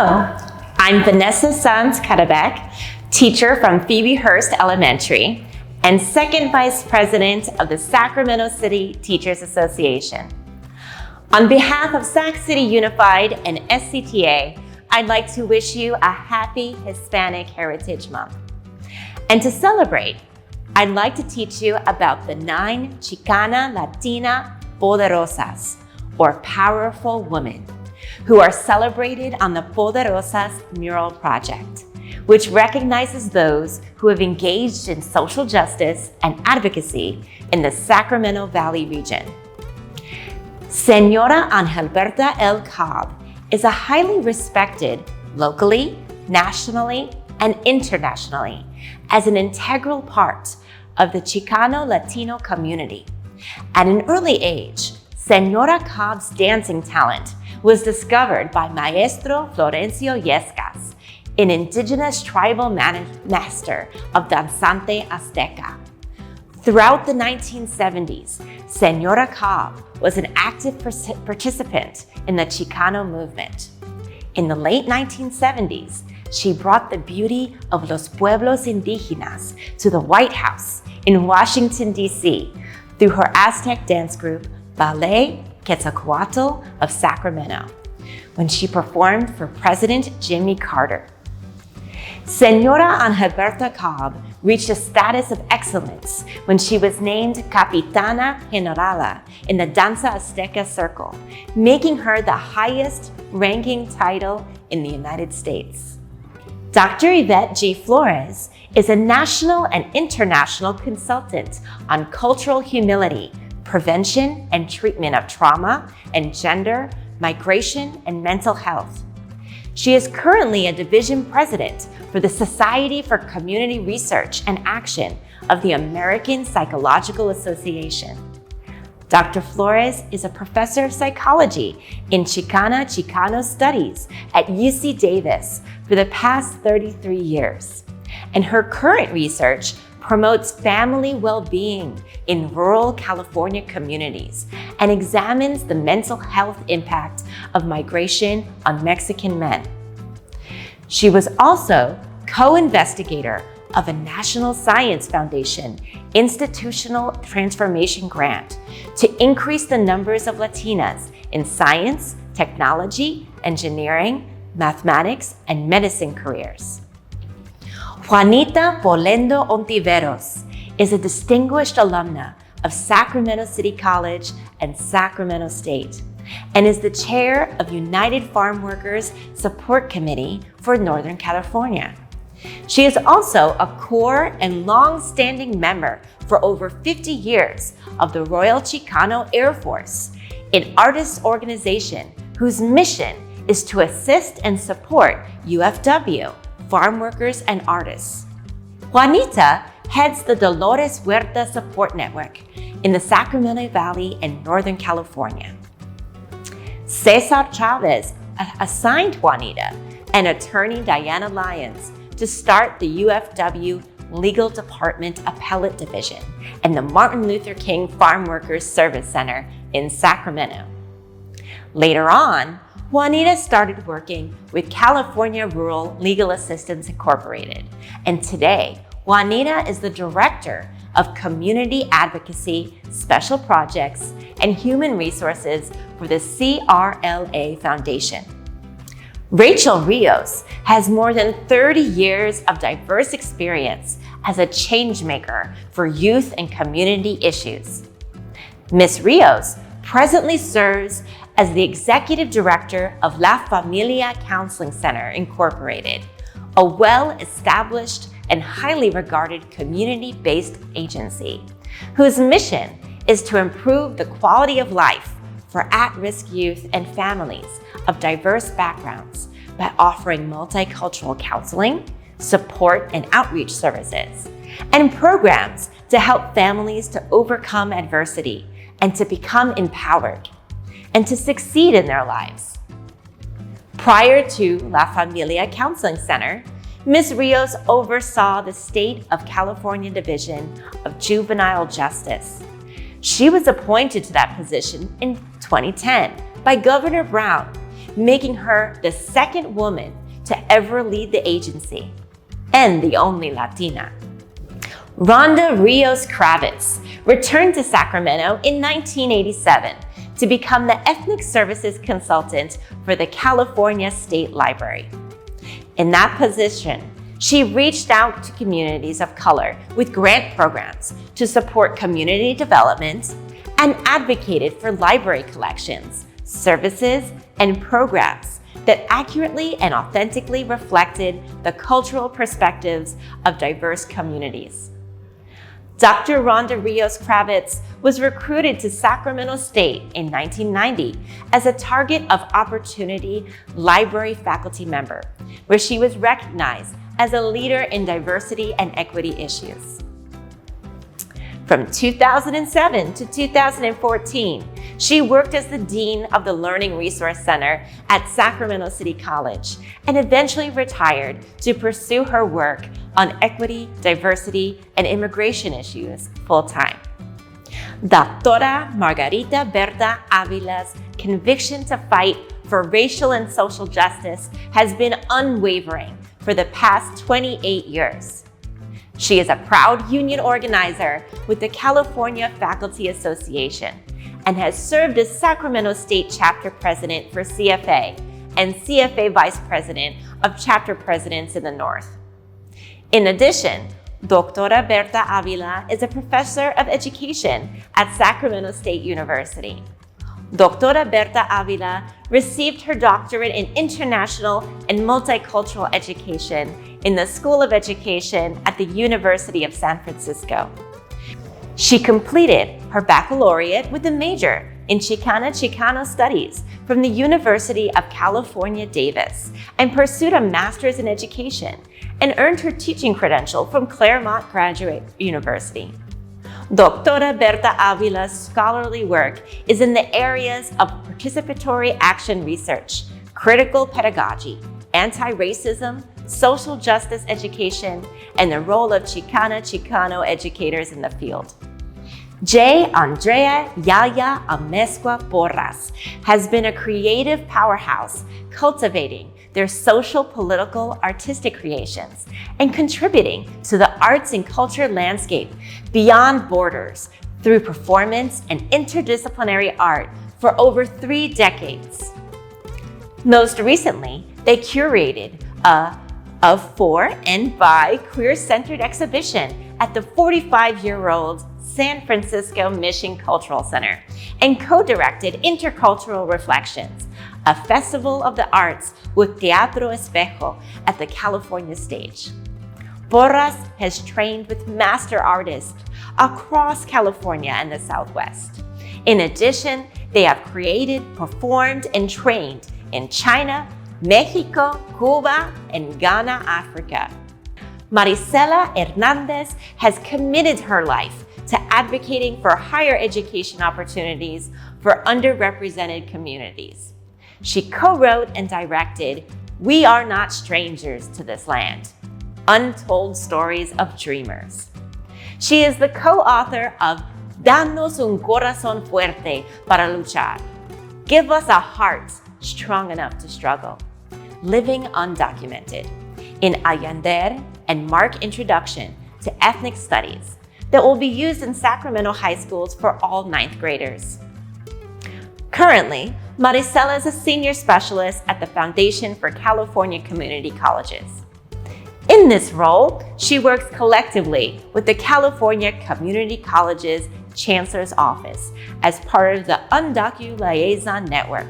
Hello, I'm Vanessa Cudabac, teacher from Phoebe Hearst Elementary and second vice president of the Sacramento City Teachers Association. On behalf of Sac City Unified and SCTA, I'd like to wish you a happy Hispanic Heritage Month. And to celebrate, I'd like to teach you about the 9 Chicana Latina Poderosas, or powerful women, who are celebrated on the Poderosas Mural Project, which recognizes those who have engaged in social justice and advocacy in the Sacramento Valley region. Señora Angelberta L. Cobb is a highly respected locally, nationally, and internationally as an integral part of the Chicano Latino community. At an early age, Señora Cobb's dancing talent was discovered by Maestro Florencio Yescas, an indigenous tribal master of danzante Azteca. Throughout the 1970s, Señora Cobb was an active participant in the Chicano movement. In the late 1970s, she brought the beauty of los pueblos indígenas to the White House in Washington, D.C. through her Aztec dance group, Ballet Quetzalcoatl of Sacramento, when she performed for President Jimmy Carter. Señora Angelberta Cobb reached a status of excellence when she was named Capitana Generala in the Danza Azteca Circle, making her the highest ranking title in the United States. Dr. Yvette G. Flores is a national and international consultant on cultural humility, prevention and treatment of trauma and gender, migration, and mental health. She is currently a division president for the Society for Community Research and Action of the American Psychological Association. Dr. Flores is a professor of psychology in Chicano Studies at UC Davis for the past 33 years. And her current research promotes family well-being in rural California communities and examines the mental health impact of migration on Mexican men. She was also co-investigator of a National Science Foundation institutional transformation grant to increase the numbers of Latinas in science, technology, engineering, mathematics, and medicine careers. Juanita Polendo Ontiveros is a distinguished alumna of Sacramento City College and Sacramento State, and is the chair of United Farm Workers Support Committee for Northern California. She is also a core and long-standing member for over 50 years of the Royal Chicano Air Force, an artists organization whose mission is to assist and support UFW, farm workers, and artists. Juanita heads the Dolores Huerta Support Network in the Sacramento Valley and Northern California. Cesar Chavez assigned Juanita and attorney Diana Lyons to start the UFW Legal Department Appellate Division and the Martin Luther King Farm Workers Service Center in Sacramento. Later on, Juanita started working with California Rural Legal Assistance Incorporated, and today, Juanita is the Director of Community Advocacy, Special Projects, and Human Resources for the CRLA Foundation. Rachel Rios has more than 30 years of diverse experience as a change maker for youth and community issues. Ms. Rios presently serves as the Executive Director of La Familia Counseling Center, Incorporated, a well-established and highly regarded community-based agency whose mission is to improve the quality of life for at-risk youth and families of diverse backgrounds by offering multicultural counseling, support and outreach services, and programs to help families to overcome adversity and to become empowered and to succeed in their lives. Prior to La Familia Counseling Center, Ms. Rios oversaw the State of California Division of Juvenile Justice. She was appointed to that position in 2010 by Governor Brown making her the second woman to ever lead the agency and the only Latina. Rhonda Rios Kravitz returned to Sacramento in 1987 to become the Ethnic Services Consultant for the California State Library. In that position, she reached out to communities of color with grant programs to support community development and advocated for library collections, services, and programs that accurately and authentically reflected the cultural perspectives of diverse communities. Dr. Rhonda Rios Kravitz was recruited to Sacramento State in 1990 as a Target of Opportunity Library faculty member, where she was recognized as a leader in diversity and equity issues. From 2007 to 2014, she worked as the Dean of the Learning Resource Center at Sacramento City College and eventually retired to pursue her work on equity, diversity, and immigration issues full-time. Doctora Margarita Berta Avila's conviction to fight for racial and social justice has been unwavering for the past 28 years. She is a proud union organizer with the California Faculty Association and has served as Sacramento State Chapter President for CFA and CFA Vice President of Chapter Presidents in the North. In addition, Doctora Berta Avila is a professor of education at Sacramento State University. Doctora Berta Avila received her doctorate in international and multicultural education in the School of Education at the University of San Francisco. She completed her baccalaureate with a major in Chicana Studies from the University of California, Davis, and pursued a master's in education and earned her teaching credential from Claremont Graduate University. Doctora Berta Avila's scholarly work is in the areas of participatory action research, critical pedagogy, anti-racism, social justice education, and the role of Chicano educators in the field. J. Andrea Yaya Amezcua Porras has been a creative powerhouse cultivating their social, political, artistic creations and contributing to the arts and culture landscape beyond borders through performance and interdisciplinary art for over 3 decades. Most recently, they curated a Of, For, and By queer-centered exhibition at the 45-year-old San Francisco Mission Cultural Center and co-directed Intercultural Reflections, a festival of the arts with Teatro Espejo at the California stage. Porras has trained with master artists across California and the Southwest. In addition, they have created, performed, and trained in China, Mexico, Cuba, and Ghana, Africa. Marisela Hernandez has committed her life to advocating for higher education opportunities for underrepresented communities. She co-wrote and directed We Are Not Strangers to This Land, Untold Stories of Dreamers. She is the co-author of Danos un corazón fuerte para luchar, Give Us a Heart Strong Enough to Struggle, Living Undocumented, in Allender and Mark Introduction to Ethnic Studies that will be used in Sacramento high schools for all 9th graders. Currently, Marisela is a senior specialist at the Foundation for California Community Colleges. In this role, she works collectively with the California Community Colleges Chancellor's Office as part of the Undocu Liaison Network.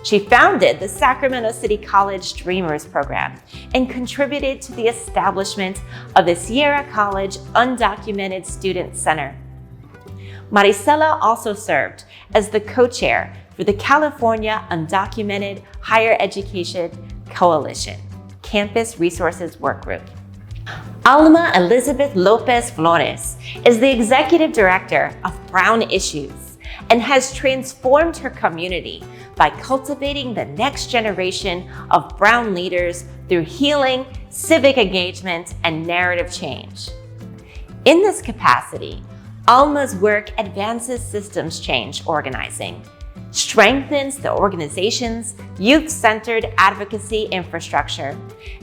She founded the Sacramento City College Dreamers program and contributed to the establishment of the Sierra College Undocumented Student Center. Marisela also served as the co-chair for the California Undocumented Higher Education Coalition Campus Resources Workgroup. Alma Elizabeth Lopez Flores is the executive director of Brown Issues and has transformed her community by cultivating the next generation of Brown leaders through healing, civic engagement, and narrative change. In this capacity, Alma's work advances systems change organizing, strengthens the organization's youth-centered advocacy infrastructure,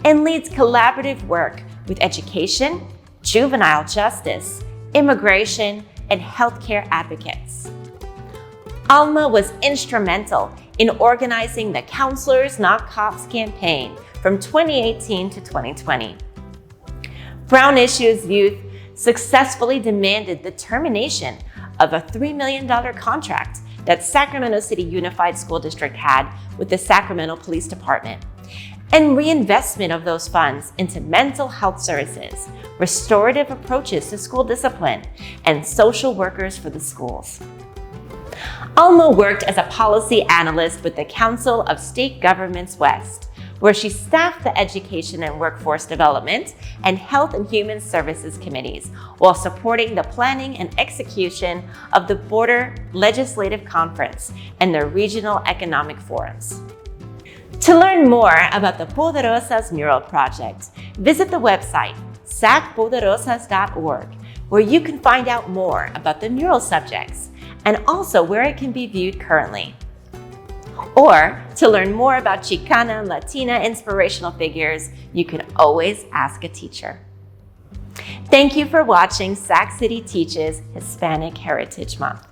and leads collaborative work with education, juvenile justice, immigration, and healthcare advocates. Alma was instrumental in organizing the Counselors Not Cops campaign from 2018 to 2020. Brown Issues Youth successfully demanded the termination of a $3 million contract that Sacramento City Unified School District had with the Sacramento Police Department, and reinvestment of those funds into mental health services, restorative approaches to school discipline, and social workers for the schools. Alma worked as a policy analyst with the Council of State Governments West, where she staffed the Education and Workforce Development and Health and Human Services committees while supporting the planning and execution of the Border Legislative Conference and the regional economic forums. To learn more about the Poderosas Mural Project, visit the website sacpoderosas.org, where you can find out more about the mural subjects and also where it can be viewed currently. Or to learn more about Chicana and Latina inspirational figures, you can always ask a teacher. Thank you for watching Sac City Teaches Hispanic Heritage Month.